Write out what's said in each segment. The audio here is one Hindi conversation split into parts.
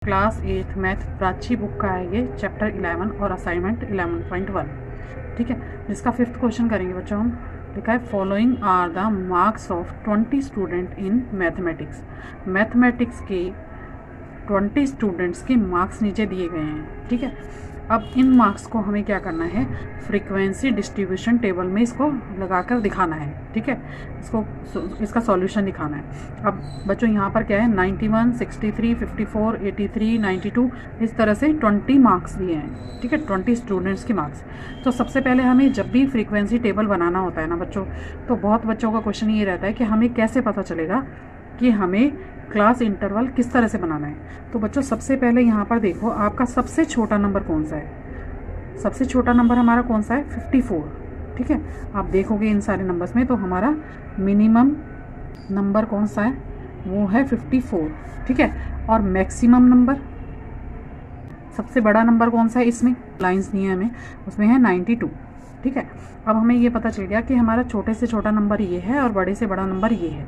Class 8th math Prachi book का है ये चैप्टर 11 और असाइनमेंट 11.1। ठीक है, जिसका 5th क्वेश्चन करेंगे बच्चों हम। लिखा है following are the marks of 20 student in mathematics. Mathematics के 20 स्टूडेंट्स के मार्क्स नीचे दिए गए हैं। ठीक है, अब इन मार्क्स को हमें क्या करना है, फ्रीक्वेंसी डिस्ट्रीब्यूशन टेबल में इसको लगाकर दिखाना है। ठीक है, इसका सॉल्यूशन दिखाना है। अब बच्चों यहाँ पर क्या है, 91, 63, 54, 83, 92 इस तरह से 20 मार्क्स दिए हैं। ठीक है, 20 स्टूडेंट्स के मार्क्स। तो सबसे पहले हमें जब भी फ्रीक्वेंसी टेबल बनाना होता है ना बच्चों, तो बहुत बच्चों का क्वेश्चन ये रहता है कि हमें कैसे पता चलेगा कि हमें क्लास इंटरवल किस तरह से बनाना है। तो बच्चों सबसे पहले यहाँ पर देखो, आपका सबसे छोटा नंबर कौन सा है। सबसे छोटा नंबर हमारा कौन सा है, 54। ठीक है, आप देखोगे इन सारे नंबर्स में तो हमारा मिनिमम नंबर कौन सा है, वो है 54। ठीक है, और मैक्सिमम नंबर, सबसे बड़ा नंबर कौन सा है इसमें, लाइंस नहीं है हमें, उसमें है 92। ठीक है, अब हमें ये पता चल गया कि हमारा छोटे से छोटा नंबर ये है और बड़े से बड़ा नंबर ये है।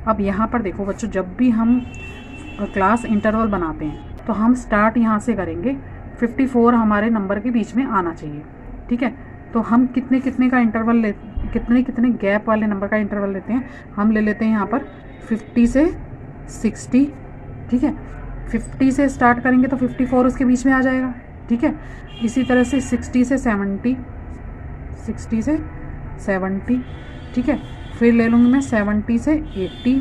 अब यहाँ पर देखो बच्चों, जब भी हम क्लास इंटरवल बनाते हैं तो हम स्टार्ट यहाँ से करेंगे, 54 हमारे नंबर के बीच में आना चाहिए। ठीक है, तो हम कितने कितने का इंटरवल ले, कितने कितने गैप वाले नंबर का इंटरवल लेते हैं। हम ले लेते हैं यहाँ पर 50 से 60। ठीक है, 50 से स्टार्ट करेंगे तो 54 उसके बीच में आ जाएगा। ठीक है, इसी तरह से 60 से 70, 60 से 70। ठीक है, फिर ले लूँगी मैं 70 से 80।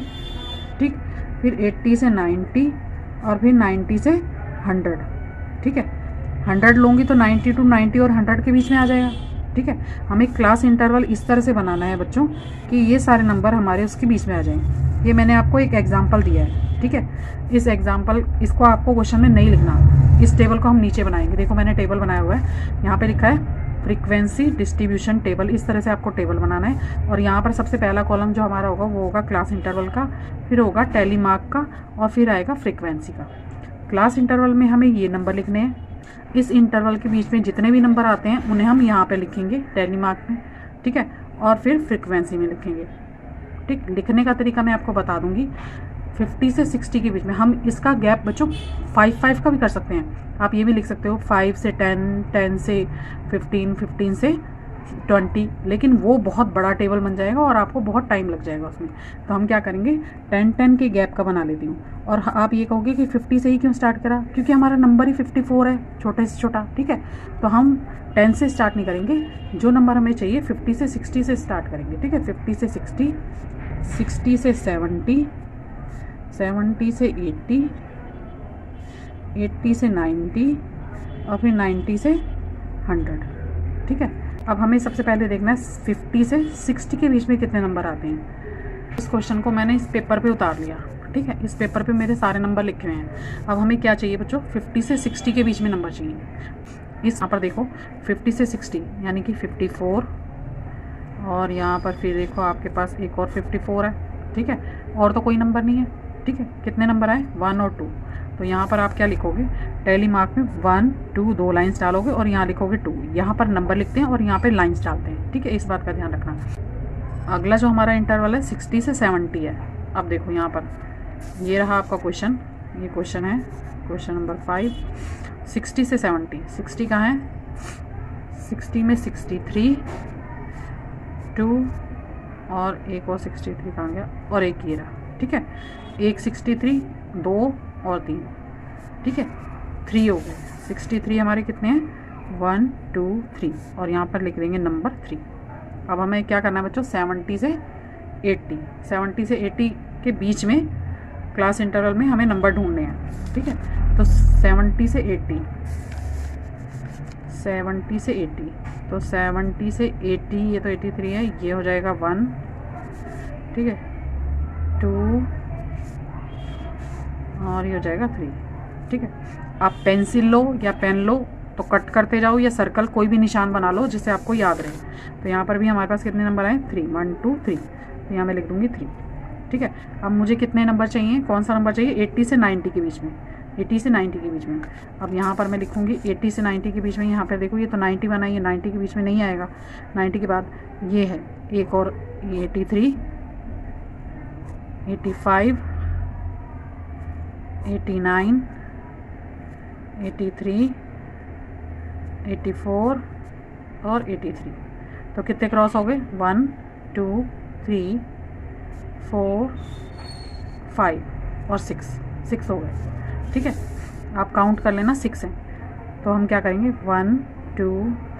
ठीक, फिर 80 से 90 और फिर 90 से 100। ठीक है, 100 लूँगी तो 90 टू 90 और 100 के बीच में आ जाएगा। ठीक है, हमें क्लास इंटरवल इस तरह से बनाना है बच्चों कि ये सारे नंबर हमारे उसके बीच में आ जाएं। ये मैंने आपको एक एग्जांपल दिया है। ठीक है, इस एग्जांपल इसको आपको क्वेश्चन में नहीं लिखना, इस टेबल को हम नीचे बनाएंगे। देखो मैंने टेबल बनाया हुआ है, यहाँ पे लिखा है फ्रीक्वेंसी डिस्ट्रीब्यूशन टेबल। इस तरह से आपको टेबल बनाना है और यहाँ पर सबसे पहला कॉलम जो हमारा होगा वो होगा क्लास इंटरवल का, फिर होगा टैली मार्क का और फिर आएगा फ्रीक्वेंसी का। क्लास इंटरवल में हमें ये नंबर लिखने हैं, इस इंटरवल के बीच में जितने भी नंबर आते हैं उन्हें हम यहाँ पे लिखेंगे टैली मार्क में। ठीक है, और फिर फ्रीक्वेंसी में लिखेंगे। ठीक, लिखने का तरीका मैं आपको बता दूंगी। 50 से 60 के बीच में हम इसका गैप बच्चों 5 का भी कर सकते हैं। आप ये भी लिख सकते हो 5 से 10, 10 से 15, 15 से 20, लेकिन वो बहुत बड़ा टेबल बन जाएगा और आपको बहुत टाइम लग जाएगा उसमें। तो हम क्या करेंगे, 10 के गैप का बना लेती हूँ। और आप ये कहोगे कि 50 से ही क्यों स्टार्ट करा, क्योंकि हमारा नंबर ही 54 है, छोटे से छोटा। ठीक है, तो हम 10 से स्टार्ट नहीं करेंगे, जो नंबर हमें चाहिए 50 से 60 से स्टार्ट करेंगे। ठीक है, 50 से 60, 60 से 70, 70 से 80, 80 से 90 और फिर 90 से 100। ठीक है, अब हमें सबसे पहले देखना है 50 से 60 के बीच में कितने नंबर आते हैं। इस क्वेश्चन को मैंने इस पेपर पे उतार लिया। ठीक है, इस पेपर पे मेरे सारे नंबर लिखे हुए हैं। अब हमें क्या चाहिए बच्चों, 50 से 60 के बीच में नंबर चाहिए। इस यहाँ पर देखो 50 से 60 यानी कि 54 और यहाँ पर फिर देखो आपके पास एक और 54 है। ठीक है, और तो कोई नंबर नहीं है। ठीक है, कितने नंबर आए, 1 और 2। तो यहाँ पर आप क्या लिखोगे, टैली मार्क में 1, 2 दो लाइंस डालोगे और यहाँ लिखोगे 2। यहाँ पर नंबर लिखते हैं और यहाँ पे लाइंस डालते हैं। ठीक है, इस बात का ध्यान रखना। अगला जो हमारा इंटरवल है 60 से 70 है। अब देखो यहाँ पर ये रहा आपका क्वेश्चन, ये क्वेश्चन है क्वेश्चन नंबर 5। 60 से 70, 60 कहाँ है, 60 में 63, 2 और एक और 63 कहाँ गया, और एक ये रहा। ठीक है, एक 63, 2 और 3। ठीक है, 3 हो गए। 63 हमारे कितने हैं, 1, 2, 3 और यहाँ पर लिख देंगे नंबर 3। अब हमें क्या करना है बच्चों, 70 से 80, 70 से 80 के बीच में क्लास इंटरवल में हमें नंबर ढूंढने हैं। ठीक है, तो 70 से 80, 70 से 80, तो 70 से 80, ये तो 83 है, ये हो जाएगा 1। ठीक है, 2 और ये हो जाएगा 3। ठीक है, आप पेंसिल लो या पेन लो तो कट करते जाओ या सर्कल कोई भी निशान बना लो जिससे आपको याद रहे। तो यहाँ पर भी हमारे पास कितने नंबर आए, 3, 1, 2, 3। तो यहाँ मैं लिख दूँगी 3। ठीक है, अब मुझे कितने नंबर चाहिए, कौन सा नंबर चाहिए, 80 से 90 के बीच में, 80 से 90 के बीच में। अब यहाँ पर मैं लिखूँगी 80 से 90 के बीच में। यहाँ पर देखो ये तो 90 बना, ये 90 के बीच में नहीं आएगा। 90 के बाद ये है एक और, ये 83, 85, 89 83, 84 और 83। तो कितने क्रॉस हो गए? 1 2 3 4 5 और 6 हो गए। ठीक है, आप काउंट कर लेना, 6 हैं। तो हम क्या करेंगे, 1 2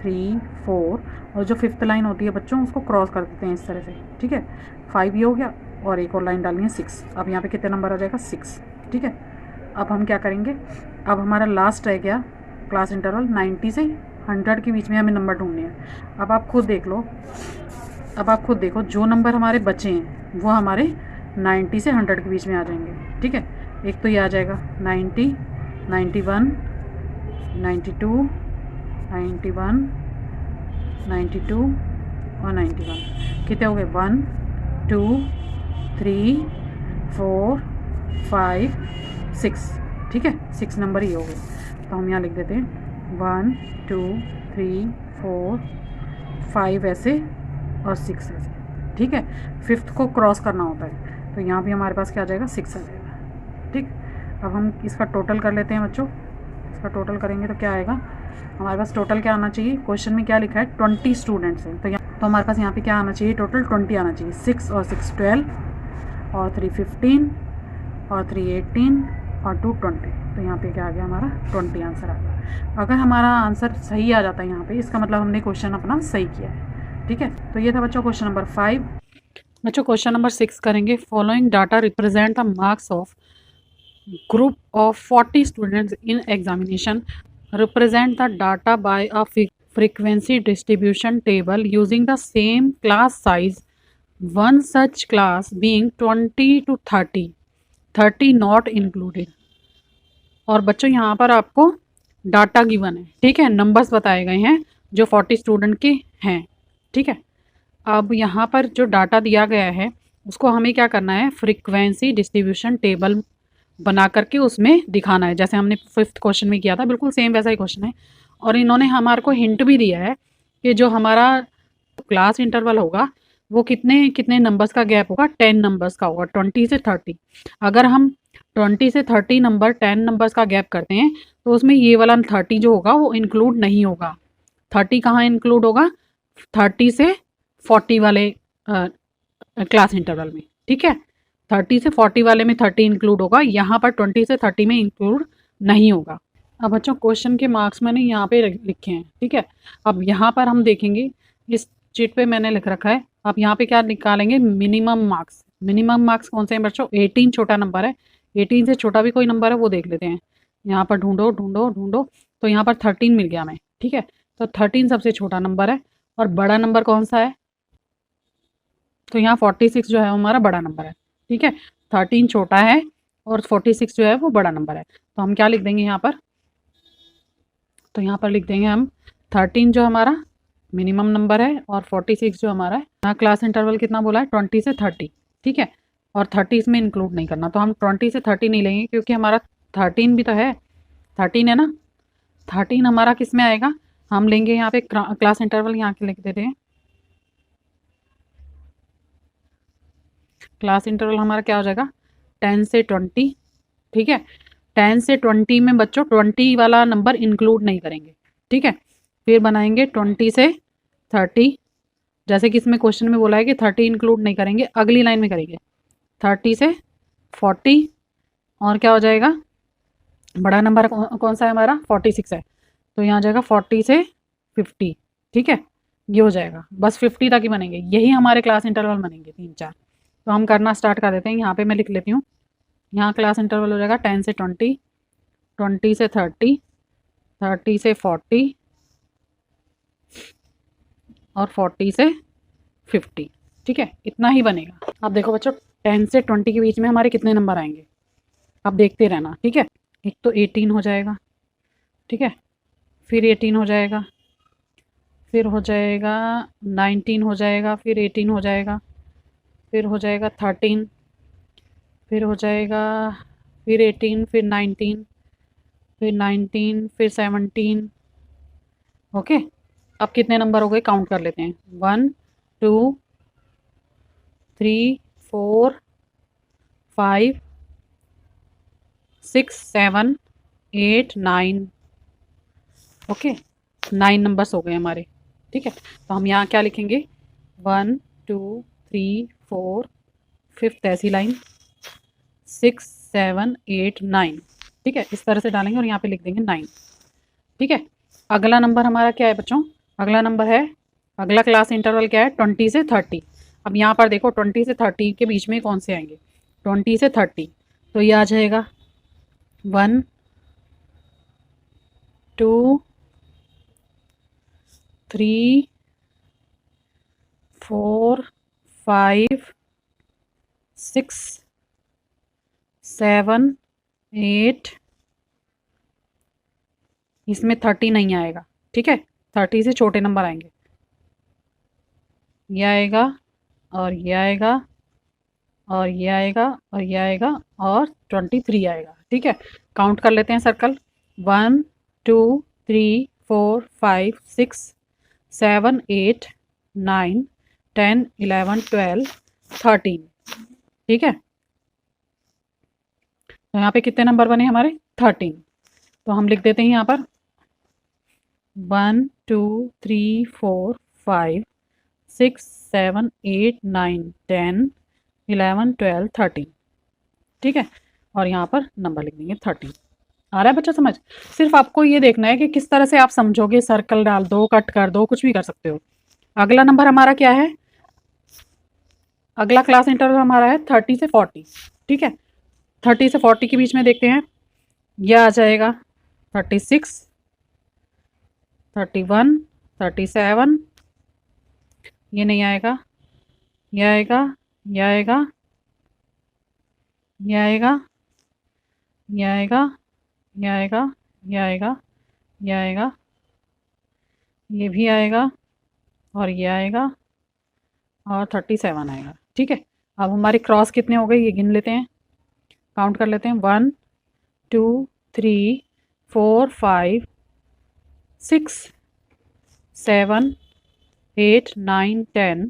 3 4 और जो फिफ्थ लाइन होती है बच्चों उसको क्रॉस कर देते हैं इस तरह से। ठीक है, 5 ये हो गया और एक और लाइन डालनी है 6। अब यहाँ पे कितने नंबर आ जाएगा? 6। ठीक है, अब हम क्या करेंगे, अब हमारा लास्ट रह गया क्लास इंटरवल 90 से 100 के बीच में हमें नंबर ढूंढने हैं। अब आप खुद देख लो, अब आप खुद देखो जो नंबर हमारे बचे हैं वो हमारे 90 से 100 के बीच में आ जाएंगे। ठीक है, एक तो ये आ जाएगा 90, 91, 92, 91, 92 और 91। कितने हो गए? 1 2 3 4 5 6। ठीक है, 6 नंबर ही हो गए। तो हम यहाँ लिख देते हैं 1 2 3 4 5 ऐसे और 6 ऐसे। ठीक है, फिफ्थ को क्रॉस करना होता है, तो यहाँ भी हमारे पास क्या आ जाएगा? 6 आ जाएगा। ठीक, अब हम इसका टोटल कर लेते हैं बच्चों। इसका टोटल करेंगे तो क्या आएगा हमारे पास? टोटल क्या आना चाहिए? क्वेश्चन में क्या लिखा है? 20 स्टूडेंट्स हैं, तो हमारे पास यहाँ पे क्या आना चाहिए? टोटल 20 आना चाहिए। 6 और 6 12 और 3 15 और 3 18 और 2 20। तो यहाँ पे क्या आ गया हमारा? 20 आंसर आ गया। अगर हमारा आंसर सही आ जाता है यहाँ पे, इसका मतलब हमने क्वेश्चन अपना सही किया है। ठीक है, तो ये था बच्चों क्वेश्चन नंबर 5। बच्चों क्वेश्चन नंबर 6 करेंगे। Following data represent the marks of group of 40 students in examination. Represent the data by a frequency distribution table using the same class size, one such class being 20 to 30 not included। और बच्चों यहाँ पर आपको डाटा गिवन है। ठीक है, नंबर्स बताए गए हैं जो 40 स्टूडेंट के हैं। ठीक है, अब यहाँ पर जो डाटा दिया गया है उसको हमें क्या करना है? फ्रीक्वेंसी डिस्ट्रीब्यूशन टेबल बना करके उसमें दिखाना है, जैसे हमने 5th क्वेश्चन में किया था, बिल्कुल सेम वैसा ही क्वेश्चन है। और इन्होंने हमारे को हिंट भी दिया है कि जो हमारा क्लास इंटरवल होगा वो कितने कितने नंबर्स का गैप होगा? 10 नंबर्स का होगा, 20 से 30। अगर हम 20 से 30 नंबर 10 नंबर्स का गैप करते हैं तो उसमें ये वाला 30 जो होगा वो इंक्लूड नहीं होगा। 30 कहाँ इंक्लूड होगा? 30 से 40 वाले क्लास इंटरवल में। ठीक है, 30 से 40 वाले में 30 इंक्लूड होगा, यहाँ पर 20 से 30 में इंक्लूड नहीं होगा। अब बच्चों क्वेश्चन के मार्क्स मैंने यहाँ पे लिखे हैं। ठीक है, अब यहाँ पर हम देखेंगे, इस शीट पे मैंने लिख रखा है। अब यहाँ पे क्या निकालेंगे? Minimum marks. मिनिमम मार्क्स कौन से हैं बच्चों? 18 छोटा नंबर है, 18 से छोटा भी कोई नंबर है वो देख लेते हैं। यहाँ पर ढूंढो ढूंढो ढूंढो, तो यहाँ पर 13 मिल गया हमें। ठीक है, तो 13 सबसे छोटा नंबर है और बड़ा नंबर कौन सा है? तो यहाँ 46 जो है हमारा बड़ा नंबर है। ठीक है, 13 छोटा है और 46 जो है वो बड़ा नंबर है। तो हम क्या लिख देंगे यहाँ पर? तो यहाँ पर लिख देंगे हम 13 जो हमारा मिनिमम नंबर है और 46 जो हमारा है। यहाँ क्लास इंटरवल कितना बोला है? 20 से 30। ठीक है, और 30 इसमें इंक्लूड नहीं करना, तो हम 20 से 30 नहीं लेंगे क्योंकि हमारा 13 भी तो है, 13 है ना। 13 हमारा किस में आएगा? हम लेंगे यहाँ पे क्लास इंटरवल, यहाँ के लिख देते हैं। क्लास इंटरवल हमारा क्या हो जाएगा? 10 से 20। ठीक है, 10 से 20 में बच्चों 20 वाला नंबर इंक्लूड नहीं करेंगे। ठीक है, फिर बनाएंगे 20 से 30, जैसे कि इसमें क्वेश्चन में बोला है कि 30 इंक्लूड नहीं करेंगे, अगली लाइन में करेंगे 30 से 40। और क्या हो जाएगा? बड़ा नंबर कौन सा है हमारा? 46 है, तो यहाँ आ जाएगा 40 से 50। ठीक है, ये हो जाएगा, बस 50 तक ही बनेंगे, यही हमारे क्लास इंटरवल बनेंगे 3-4। तो हम करना स्टार्ट कर देते हैं। यहाँ पे मैं लिख लेती हूँ, यहाँ क्लास इंटरवल हो जाएगा 10 से 20, 20 से 30, 30 से 40 और 40 से 50। ठीक है, इतना ही बनेगा। अब देखो बच्चों 10 से 20 के बीच में हमारे कितने नंबर आएंगे, आप देखते रहना। ठीक है, एक तो 18 हो जाएगा। ठीक है, फिर 18 हो जाएगा, फिर हो जाएगा 19 हो जाएगा, फिर 18 हो जाएगा, फिर हो जाएगा 13, फिर हो जाएगा, फिर 18, फिर 19, फिर 19, फिर 17। ओके, अब कितने नंबर हो गए काउंट कर लेते हैं। 1 2 3 4 5 6 7 8 9 ओके, 9 नंबर्स हो गए हमारे। ठीक है, तो हम यहाँ क्या लिखेंगे, 1 2 3 4, फिफ्थ ऐसी लाइन, 6 7 8 9। ठीक है, इस तरह से डालेंगे और यहाँ पे लिख देंगे 9। ठीक है, अगला नंबर हमारा क्या है बच्चों, अगला नंबर है, अगला क्लास इंटरवल क्या है, 20 से 30। अब यहाँ पर देखो 20 से 30 के बीच में कौन से आएंगे, 20 से 30, तो ये आ जाएगा 1 2 3 4 5 6 7 8, इसमें 30 नहीं आएगा। ठीक है, 30 से छोटे नंबर आएंगे, ये आएगा और ये आएगा और ये आएगा और ये आएगा और 23 आएगा। ठीक है, काउंट कर लेते हैं सर्कल, 1 2 3 4 5 6 7 8 9 10 11 12 13। ठीक है, तो यहाँ पे कितने नंबर बने हमारे, 13। तो हम लिख देते हैं यहाँ पर 1 2 3 4 5 6 7 8 9 10 11 12 13। ठीक है, और यहाँ पर नंबर लिख देंगे 13। आ रहा है बच्चा समझ, सिर्फ आपको ये देखना है कि किस तरह से आप समझोगे, सर्कल डाल दो, कट कर दो, कुछ भी कर सकते हो। अगला नंबर हमारा क्या है, अगला क्लास इंटरवल हमारा है 30 से 40। ठीक है, 30 से 40 के बीच में देखते हैं, यह आ जाएगा 36 31 37, ये नहीं आएगा, यह आएगा, यह आएगा, यह आएगा, यह आएगा, यह आएगा, यह आएगा, यह आएगा, ये भी आएगा और ये आएगा और 37 आएगा। ठीक है, अब हमारे क्रॉस कितने हो गए ये गिन लेते हैं, काउंट कर लेते हैं, 1 2 3 4 5 6 7 8 9 10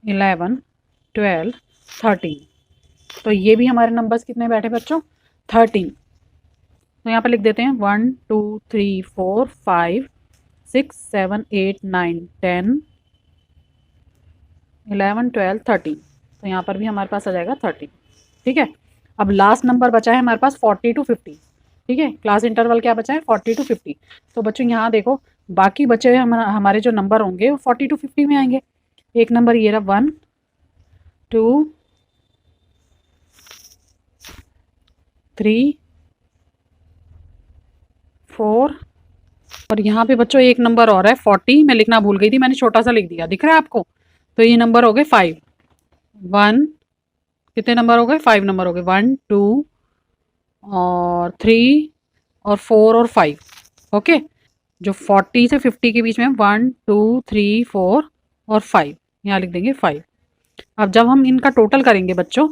11 12 13। तो ये भी हमारे नंबर्स कितने बैठे बच्चों, 13। तो यहाँ पर लिख देते हैं 1 2 3 4 5 6 7 8 9 10 11 12 13। तो यहाँ पर भी हमारे पास आ जाएगा 13। ठीक है, अब लास्ट नंबर बचा है हमारे पास 40 टू 50। ठीक है, क्लास इंटरवल क्या बचा है, 40 टू 50। तो बच्चों यहाँ देखो, बाकी बचे हुए हमारे जो नंबर होंगे वो 40 टू 50 में आएंगे। एक नंबर ये रहा 1 2 3 4, और यहाँ पे बच्चों एक नंबर और है 40, मैं लिखना भूल गई थी, मैंने छोटा सा लिख दिया, दिख रहा है आपको। तो ये नंबर हो गए 5, 1, कितने नंबर हो गए, 5 नंबर हो गए, 1 2 और 3 और 4 और 5। ओके, जो 40 से 50 के बीच में 1 2 3 4 और 5, यहाँ लिख देंगे 5। अब जब हम इनका टोटल करेंगे बच्चों,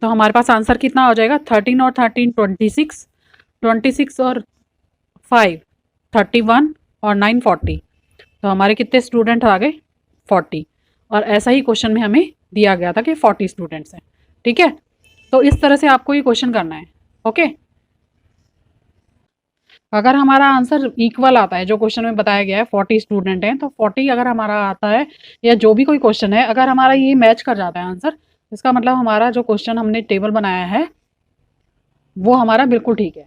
तो हमारे पास आंसर कितना हो जाएगा, 13 और 13 26, 26 और 5 31 और 9 40। तो हमारे कितने स्टूडेंट आ गए, 40। और ऐसा ही क्वेश्चन में हमें दिया गया था कि 40 स्टूडेंट्स हैं। ठीक है, तो इस तरह से आपको ये क्वेश्चन करना है। ओके, अगर हमारा आंसर इक्वल आता है, जो क्वेश्चन में बताया गया है 40 स्टूडेंट हैं, तो 40 अगर हमारा आता है, या जो भी कोई क्वेश्चन है अगर हमारा ये मैच कर जाता है आंसर, इसका मतलब हमारा जो क्वेश्चन हमने टेबल बनाया है वो हमारा बिल्कुल ठीक है।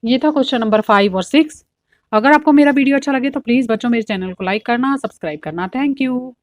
ये था क्वेश्चन नंबर 5 और 6। अगर आपको मेरा वीडियो अच्छा लगे तो प्लीज़ बच्चों मेरे चैनल को लाइक करना, सब्सक्राइब करना। Thank you.